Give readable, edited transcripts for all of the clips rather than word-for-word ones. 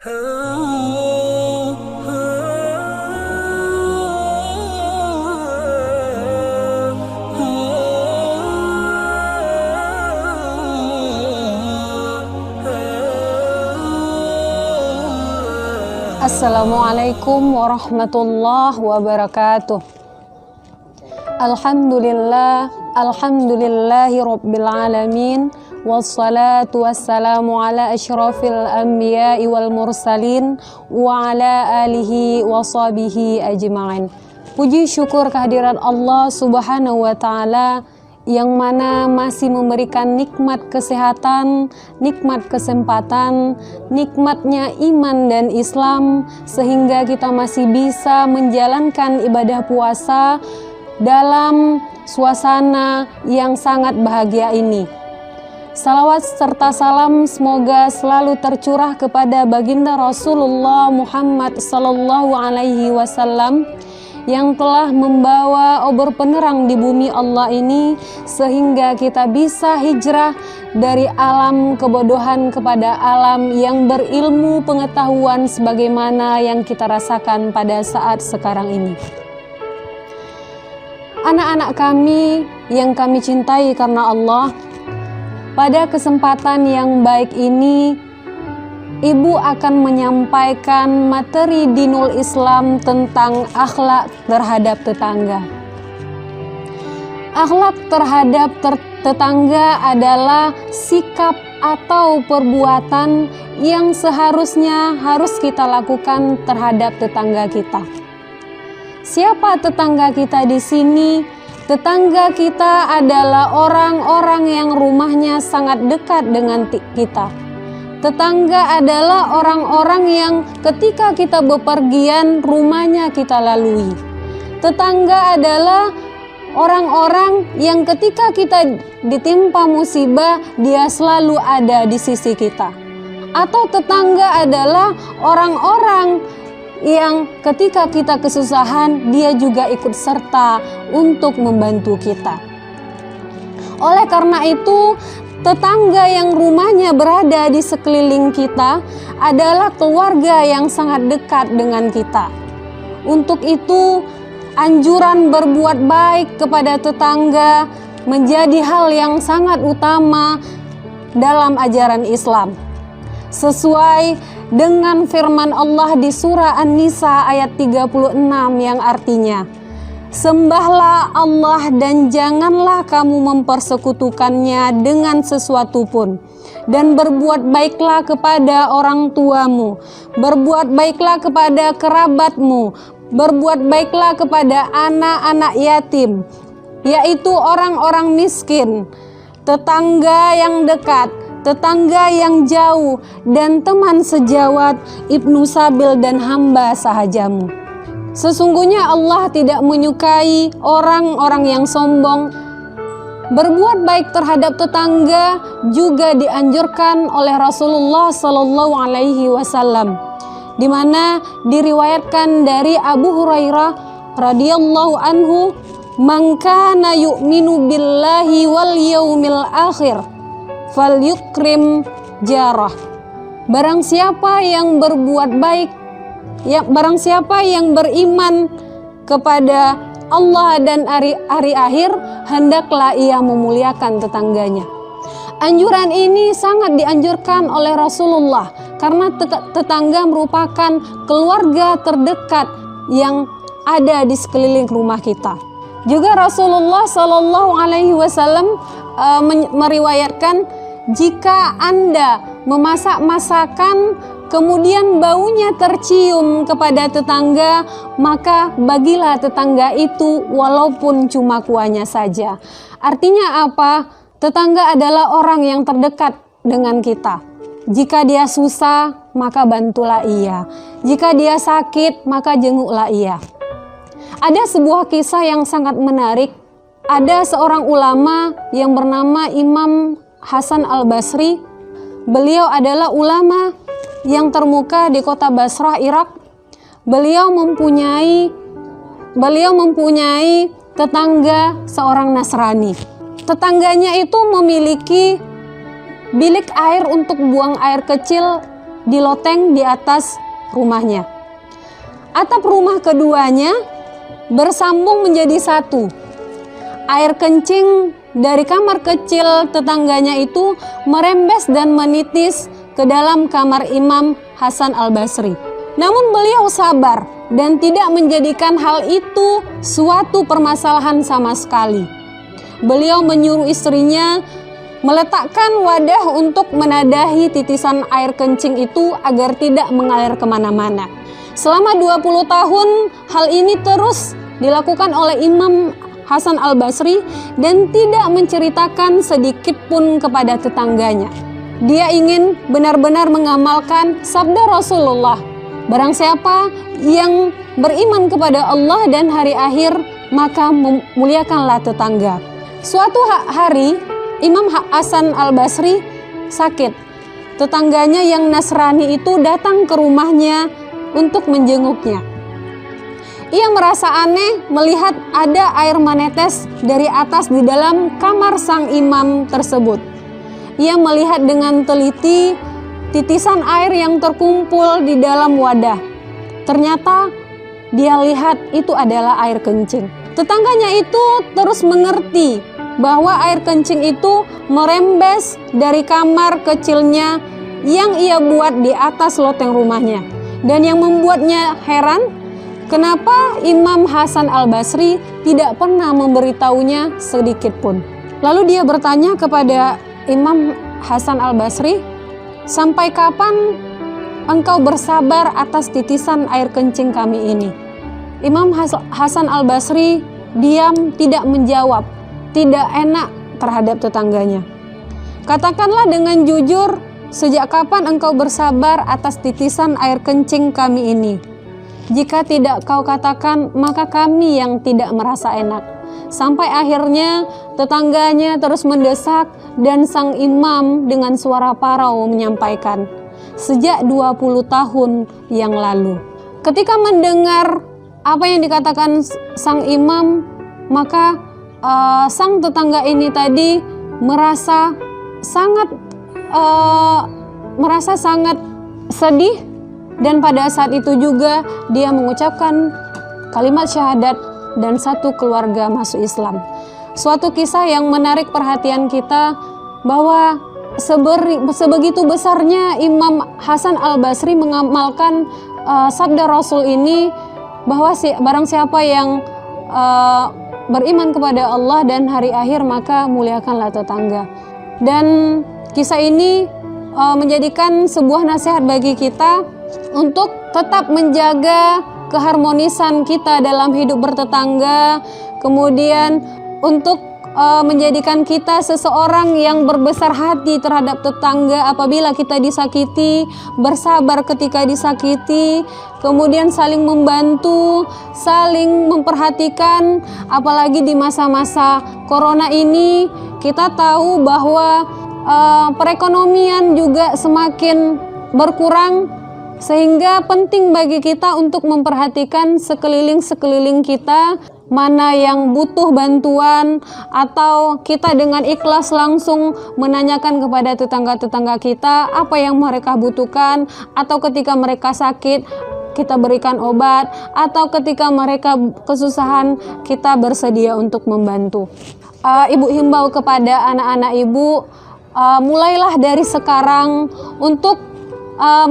Assalamualaikum warahmatullahi wabarakatuh. Alhamdulillahi rabbil alamin. Wassalatu wassalamu ala asyrafil anbiya'i wal mursalin wa ala alihi wa sahbihi ajma'in. Puji syukur kehadiran Allah subhanahu wa ta'ala yang mana masih memberikan nikmat kesehatan, nikmat kesempatan, nikmatnya iman dan Islam, sehingga kita masih bisa menjalankan ibadah puasa dalam suasana yang sangat bahagia ini. Salawat serta salam semoga selalu tercurah kepada baginda Rasulullah Muhammad sallallahu alaihi wasallam yang telah membawa obor penerang di bumi Allah ini, sehingga kita bisa hijrah dari alam kebodohan kepada alam yang berilmu pengetahuan sebagaimana yang kita rasakan pada saat sekarang ini. Anak-anak kami yang kami cintai karena Allah, pada kesempatan yang baik ini Ibu akan menyampaikan materi dinul Islam tentang akhlak terhadap tetangga. Akhlak terhadap tetangga adalah sikap atau perbuatan yang seharusnya harus kita lakukan terhadap tetangga kita. Siapa tetangga kita di sini? Tetangga kita adalah orang-orang yang rumahnya sangat dekat dengan kita. Tetangga adalah orang-orang yang ketika kita bepergian rumahnya kita lalui. Tetangga adalah orang-orang yang ketika kita ditimpa musibah dia selalu ada di sisi kita. Atau tetangga adalah orang-orang yang ketika kita kesusahan dia juga ikut serta untuk membantu kita. Oleh karena itu, tetangga yang rumahnya berada di sekeliling kita adalah keluarga yang sangat dekat dengan kita. Untuk itu, anjuran berbuat baik kepada tetangga menjadi hal yang sangat utama dalam ajaran Islam. Sesuai dengan firman Allah di surah An-Nisa ayat 36 yang artinya, sembahlah Allah dan janganlah kamu mempersekutukannya dengan sesuatu pun. Dan berbuat baiklah kepada orang tuamu, berbuat baiklah kepada kerabatmu, berbuat baiklah kepada anak-anak yatim, yaitu orang-orang miskin, tetangga yang dekat, tetangga yang jauh, dan teman sejawat, ibnu sabil dan hamba sahajamu. Sesungguhnya Allah tidak menyukai orang-orang yang sombong. Berbuat baik terhadap tetangga juga dianjurkan oleh Rasulullah Sallallahu Alaihi Wasallam, di mana diriwayatkan dari Abu Hurairah radhiyallahu anhu, "Man kana yu'minu billahi wal yaumil akhir falyukrim jarah." Barang siapa yang berbuat baik, barang siapa yang beriman kepada Allah dan hari akhir, hendaklah ia memuliakan tetangganya. Anjuran ini sangat dianjurkan oleh Rasulullah karena tetangga merupakan keluarga terdekat yang ada di sekeliling rumah kita. Juga Rasulullah Shallallahu Alaihi Wasallam meriwayatkan, jika Anda memasak masakan kemudian baunya tercium kepada tetangga, maka bagilah tetangga itu walaupun cuma kuahnya saja. Artinya apa? Tetangga adalah orang yang terdekat dengan kita. Jika dia susah, maka bantulah ia. Jika dia sakit, maka jenguklah ia. Ada sebuah kisah yang sangat menarik. Ada seorang ulama yang bernama Imam Hasan Al-Basri. Beliau adalah ulama yang termuka di kota Basrah, Irak. Beliau mempunyai tetangga seorang Nasrani. Tetangganya itu memiliki bilik air untuk buang air kecil di loteng di atas rumahnya. Atap rumah keduanya bersambung menjadi satu. Air kencing dari kamar kecil tetangganya itu merembes dan menitis ke dalam kamar Imam Hasan Al-Basri. Namun beliau sabar dan tidak menjadikan hal itu suatu permasalahan sama sekali. Beliau menyuruh istrinya meletakkan wadah untuk menadahi titisan air kencing itu agar tidak mengalir kemana-mana. Selama 20 tahun hal ini terus dilakukan oleh Imam Hasan Al-Basri dan tidak menceritakan sedikit pun kepada tetangganya. Dia ingin benar-benar mengamalkan sabda Rasulullah, barang siapa yang beriman kepada Allah dan hari akhir, maka muliakanlah tetangga. Suatu hari Imam Hasan Al-Basri sakit. Tetangganya yang Nasrani itu datang ke rumahnya untuk menjenguknya. Ia merasa aneh melihat ada air menetes dari atas di dalam kamar sang imam tersebut. Ia melihat dengan teliti titisan air yang terkumpul di dalam wadah. Ternyata dia lihat itu adalah air kencing. Tetangganya itu terus mengerti bahwa air kencing itu merembes dari kamar kecilnya yang ia buat di atas loteng rumahnya. Dan yang membuatnya heran, kenapa Imam Hasan Al-Basri tidak pernah memberitahunya sedikit pun. Lalu dia bertanya kepada Imam Hasan Al-Basri, sampai kapan engkau bersabar atas titisan air kencing kami ini? Imam Hasan Al-Basri diam, tidak menjawab, tidak enak terhadap tetangganya. Katakanlah dengan jujur, sejak kapan engkau bersabar atas titisan air kencing kami ini? Jika tidak kau katakan, maka kami yang tidak merasa enak. Sampai akhirnya tetangganya terus mendesak dan sang imam dengan suara parau menyampaikan, sejak 20 tahun yang lalu. Ketika mendengar apa yang dikatakan sang imam, maka sang tetangga ini tadi merasa sangat sedih, dan pada saat itu juga dia mengucapkan kalimat syahadat dan satu keluarga masuk Islam. Suatu kisah yang menarik perhatian kita bahwa sebegitu besarnya Imam Hasan Al-Basri mengamalkan sabda Rasul ini, bahwa barang siapa yang beriman kepada Allah dan hari akhir, maka muliakanlah tetangga. Dan kisah ini menjadikan sebuah nasihat bagi kita untuk tetap menjaga keharmonisan kita dalam hidup bertetangga, kemudian untuk menjadikan kita seseorang yang berbesar hati terhadap tetangga apabila kita disakiti, bersabar ketika disakiti, kemudian saling membantu, saling memperhatikan. Apalagi di masa-masa corona ini, kita tahu bahwa perekonomian juga semakin berkurang, sehingga penting bagi kita untuk memperhatikan sekeliling kita, mana yang butuh bantuan, atau kita dengan ikhlas langsung menanyakan kepada tetangga-tetangga kita apa yang mereka butuhkan, atau ketika mereka sakit kita berikan obat, atau ketika mereka kesusahan kita bersedia untuk membantu. Ibu himbau kepada anak-anak ibu, mulailah dari sekarang untuk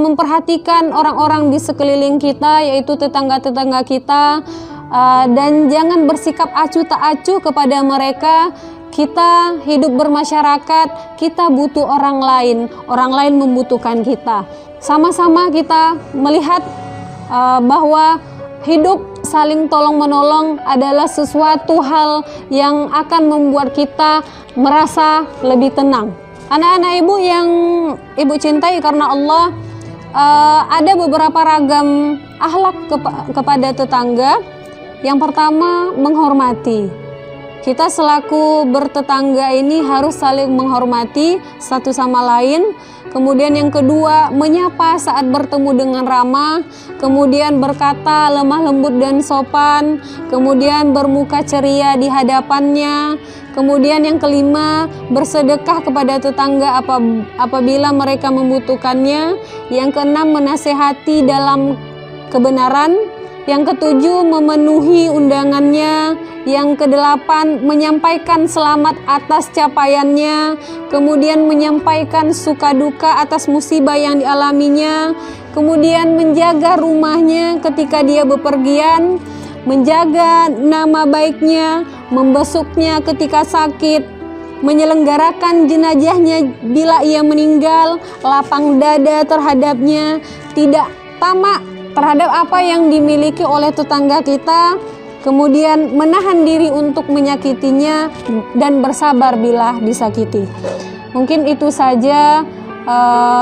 memperhatikan orang-orang di sekeliling kita, yaitu tetangga-tetangga kita, dan jangan bersikap acuh tak acuh kepada mereka. Kita hidup bermasyarakat, kita butuh orang lain membutuhkan kita. Sama-sama kita melihat bahwa hidup saling tolong-menolong adalah sesuatu hal yang akan membuat kita merasa lebih tenang. Anak-anak ibu yang ibu cintai karena Allah, ada beberapa ragam akhlak kepada tetangga. Yang pertama, menghormati. Kita selaku bertetangga ini harus saling menghormati satu sama lain. Kemudian yang kedua, menyapa saat bertemu dengan ramah, kemudian berkata lemah lembut dan sopan, kemudian bermuka ceria di hadapannya. Kemudian yang kelima, bersedekah kepada tetangga apabila mereka membutuhkannya. Yang keenam, menasehati dalam kebenaran. Yang ketujuh, memenuhi undangannya. Yang kedelapan, menyampaikan selamat atas capaiannya. Kemudian menyampaikan suka duka atas musibah yang dialaminya. Kemudian menjaga rumahnya ketika dia bepergian. Menjaga nama baiknya, membesuknya ketika sakit, menyelenggarakan jenazahnya bila ia meninggal, lapang dada terhadapnya, tidak tamak terhadap apa yang dimiliki oleh tetangga kita, kemudian menahan diri untuk menyakitinya dan bersabar bila disakiti. Mungkin itu saja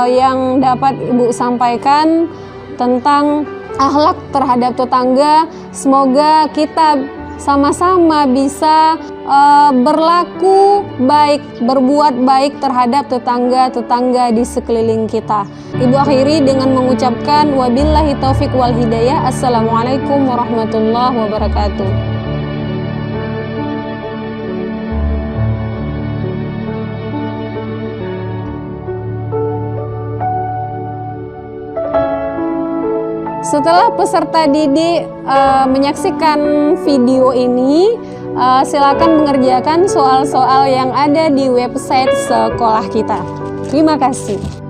yang dapat Ibu sampaikan tentang akhlak terhadap tetangga. Semoga kita sama-sama bisa berlaku baik, berbuat baik terhadap tetangga-tetangga di sekeliling kita. Ibu akhiri dengan mengucapkan wabillahi taufik wal hidayah. Assalamualaikum warahmatullahi wabarakatuh. Setelah peserta didik menyaksikan video ini, silakan mengerjakan soal-soal yang ada di website sekolah kita. Terima kasih.